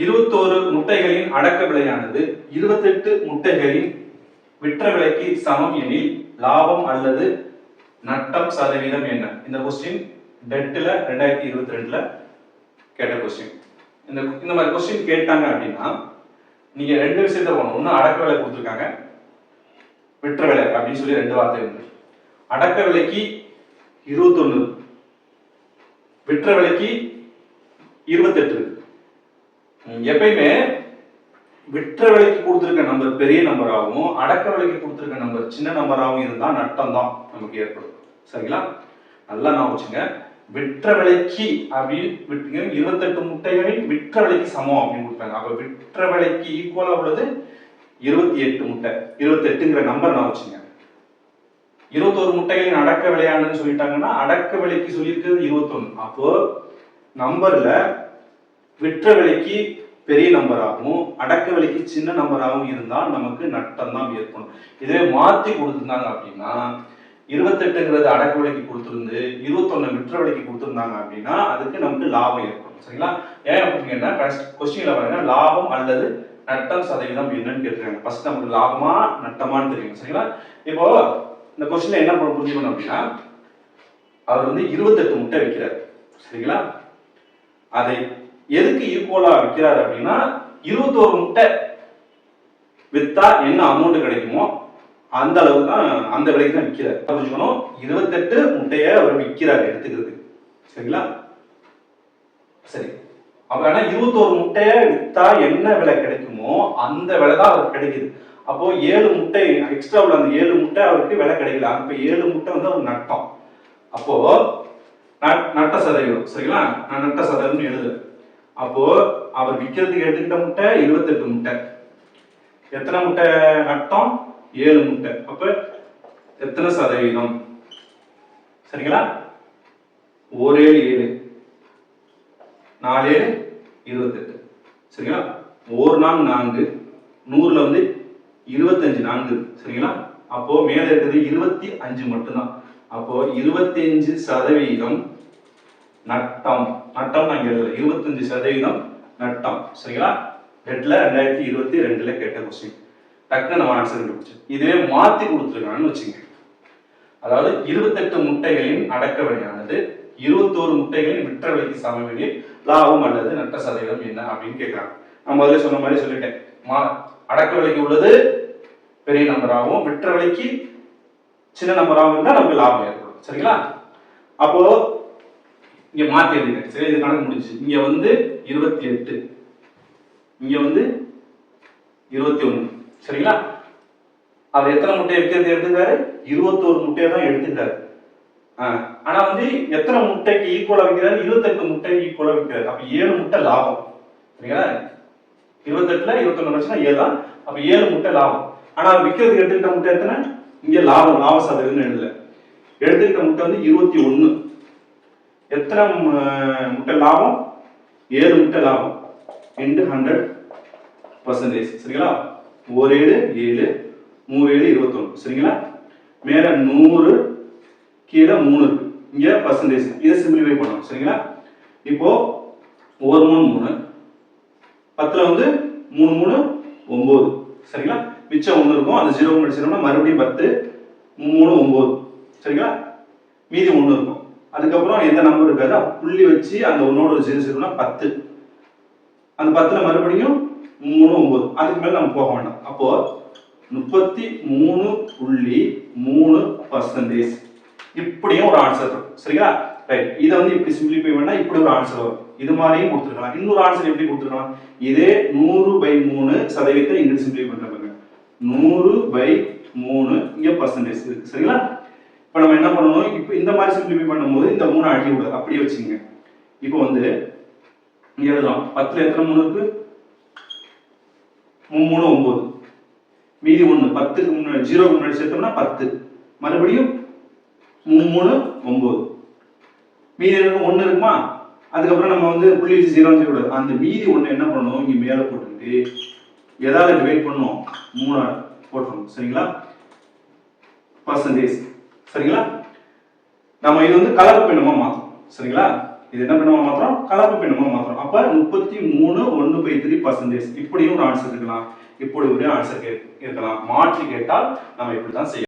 21 முட்டைகளின் அடக்க விலையானது 28 முட்டைகளின் விற்ற விலைக்கு சமம் எனில் லாபம் அல்லது நட்டம் சதவீதம் என்ன? இந்த கொஸ்டின் டெட்ல 2022ல கேட்ட கொஸ்டின். இந்த மாதிரி கொஸ்டின் கேட்டாங்க அப்படின்னா நீங்க ரெண்டு விஷயத்த போகணும். ஒண்ணு அடக்க விலை கொடுத்துருக்காங்க, விற்ற விலை அப்படின்னு சொல்லி ரெண்டு வார்த்தை இருக்கு. அடக்க விலைக்கு 21, விற்ற விலைக்கு 28. எப்பயுமே விற்ற விலைக்கு கொடுத்துருக்க நம்பர் பெரிய நம்பராகவும் அடக்க விலைக்கு கொடுத்துருக்க நம்பர் சின்ன நம்பராகவும் இருந்தா நட்டம் தான் நமக்கு ஏற்படும். சரிங்களா? நல்லா நான் வச்சுங்க. விற்ற விலைக்கு அப்படின்னு 28 முட்டைகளின் விற்ற விலைக்கு சமம் அப்படின்னு கொடுத்தாங்க. அப்ப விற்ற விலைக்கு ஈக்குவலா உள்ளது 28 முட்டை. 28ங்கிற நம்பர் நான் வச்சுங்க. 21 முட்டைகளின் அடக்க விலையானதுன்னு சொல்லிட்டாங்கன்னா அடக்க விலைக்கு சொல்லியிருக்கிறது 21. அப்போ நம்பர்ல விற்ற விலைக்கு பெரிய நம்பராகவும் அடக்க விலைக்கு சின்ன நம்பராகவும் இருந்தால் நமக்கு நட்டம் தான் ஏற்படும். இதே மாற்றி கொடுத்துருந்தாங்க அப்படின்னா 28ங்கிறது அடக்க விலைக்கு கொடுத்துருந்து 21 விற்ற விலைக்கு கொடுத்துருந்தாங்க அப்படின்னா அதுக்கு நமக்கு லாபம் ஏற்படும். சரிங்களா? ஏன் அப்படின்னா கொஸ்டின்ல பாருங்க, லாபம் அல்லது நட்டம் சதவீதம் என்னன்னு கேட்டுருக்காங்க. ஃபர்ஸ்ட் நமக்கு லாபமா நட்டமான்னு தெரியும். சரிங்களா? இப்போ இந்த கொஸ்டின்ல என்ன புரிஞ்சுக்கணும் அப்படின்னா அவர் வந்து 28 முட்டை விற்கிறார். சரிங்களா? அதை எதுக்கு ஈக்குவலா விற்கிறாரு அப்படின்னா 21 முட்டை வித்தா என்ன அமௌண்ட் கிடைக்குமோ அந்த அளவு தான், அந்த விலைக்கு தான் விற்கிறார். புரிஞ்சுக்கணும். 28 முட்டைய அவர் விற்கிறார் எடுத்துக்கிறது. சரிங்களா? சரி, அப்ப ஆனா 21 முட்டைய வித்தா என்ன விலை கிடைக்குமோ அந்த விலை தான் அவருக்கு கிடைக்குது. அப்போ 7 முட்டை எக்ஸ்ட்ரா உள்ள அந்த 7 முட்டை அவருக்கு விலை கிடைக்கல. அப்ப 7 முட்டை வந்து அவர் நட்டம். அப்போ நட்ட சதவீதம். சரிங்களா? நான் நட்ட சதவீதம் எழுதுறேன். அப்போ அவர் விற்கிறதுக்கு எடுத்துக்கிட்ட முட்டை 28 முட்டை. எத்தனை முட்டை நட்டம்? 7 முட்டை. அப்ப எத்தனை சதவீதம்? சரிங்களா? 1 7 7 4 7 28. சரிங்களா? 1 4 4 100ல வந்து 25 4. சரிங்களா? அப்போ மேல இருக்கிறது 25 மட்டும்தான். அப்போ 25% நட்டம். நட்டம் நான் இங்க எழுதல, 25% நட்டம். சரிங்களா? டெட்ல 2022ல கேட்ட கொஸ்டின். டக்குன்னு நம்ம ஆன்சர் கண்டுபிடிச்சு. இதுவே மாத்தி கொடுத்துருக்காங்கன்னு வச்சுங்க. அதாவது 28 முட்டைகளின் அடக்க விலையானது 21 முட்டைகளின் விற்ற விலைக்கு சமவெளியில் லாபம் அல்லது நட்ட சதவீதம் என்ன அப்படின்னு கேட்கிறாங்க. நான் முதல்ல சொன்ன மாதிரி சொல்லிட்டேன். அடக்க விலைக்கு உள்ளது பெரிய நம்பராகவும் விற்ற விலைக்கு சின்ன நம்பராகவும் இருந்தா நமக்கு லாபம் ஏற்படும். சரிங்களா? அப்போ இங்க மாத்தி எழுதிட்டேன். சரி, இது கணக்கு முடிஞ்சு. இங்க வந்து 28, இங்க வந்து 21. சரிங்களா? அவர் எத்தனை முட்டையை விற்கிறது எடுத்துக்காரு? 21 முட்டையை தான் எடுத்துட்டாரு. ஆனா வந்து எத்தனை முட்டைக்கு ஈக்குவலா விற்கிறாரு? 28 முட்டை ஈக்குவலா விற்கிறாரு. அப்ப 7 முட்டை லாபம். சரிங்களா? 28ல 21 வச்சுனா 7 தான். அப்ப 7 முட்டை லாபம். ஆனா விற்கிறதுக்கு எடுத்துக்கிட்ட முட்டை எத்தனை? இங்க லாப சதவீதம் எழுதல. எடுத்துக்கிட்ட முட்டை வந்து 21. எத்தனை முட்டை லாபம்? 7 முட்டை லாபம் இன்டு 100%. சரிங்களா? 1 7 7 3 7 21. சரிங்களா? மேல 100 கீழே 3 இருக்கு. இங்க பர்சன்டேஜ். இதை சிம்பிளிஃபை பண்ணணும். சரிங்களா? இப்போ 1 3 3 10ல வந்து 3 3 9. சரிங்களா? மிச்சம் 1 இருக்கும். அது 0 அடிச்சோம்னா மறுபடியும் 10 3 9. சரிங்களா? மீதி 1 இருக்கும். அதுக்கப்புறம் எந்த நம்பர் இருக்காது, புள்ளி வச்சு அந்த 1ஓட 0 0னா 10. அந்த 10ல மறுபடியும் 3 9. அதுக்கு மேல நம்ம போக வேண்டாம். அப்போ 33.3% இப்படியும் ஒரு ஆன்சர் இருக்கும். சரிங்களா? ரைட். இதை வந்து இப்படி சிம்பிளிஃபை பண்ணா இப்படி ஒரு ஆன்சர் வரும். இது மாதிரியும் கொடுத்துருக்கலாம். இன்னொரு ஆன்சர் எப்படி கொடுத்துருக்கலாம்? இதே 100/3% இங்க சிம்பிளிஃபை பண்றாங்க. 100/3 இங்க பர்சன்டேஜ் இருக்கு. சரிங்களா? இப்போ நம்ம என்ன பண்ணணும்? இப்போ இந்த மாதிரி சிம்பிளிஃபை பண்ணும்போது இந்த 3 அழிக்க கூடாது. அப்படியே வச்சுங்க. இப்போ வந்து இங்க எழுதலாம். 10ல எத்தனை 3 இருக்கு? 3 3 9. மீதி 1. 10க்கு முன்னாடி 0க்கு முன்னாடி சேர்த்தோம்னா 10. மறுபடியும் 3 3 9. மீதி இருக்கு 1 இருக்குமா? அதுக்கப்புறம் நம்ம வந்து புள்ளி வச்சு 0 செய்ய கூடாது. அந்த மீதி 1 என்ன பண்ணணும்? இங்க மேல போட்டுக்கிட்டு எதால டிவைட் பண்ணணும்? 3 போட்டுறணும். சரிங்களா? பர்சன்டேஜ். சரிங்களா? நம்ம இது வந்து கலப்பு பின்னமா மாத்தணும். சரிங்களா? இது என்ன பின்னமா மாத்திரம் கலப்பு பின்னமா மாத்திரம். அப்ப 33 1/3% இப்படியும் ஒரு ஆன்சர் இருக்கலாம், இப்படி ஒரு ஆன்சர் இருக்கலாம். மாற்றி கேட்டால் நம்ம இப்படிதான் செய்யணும்.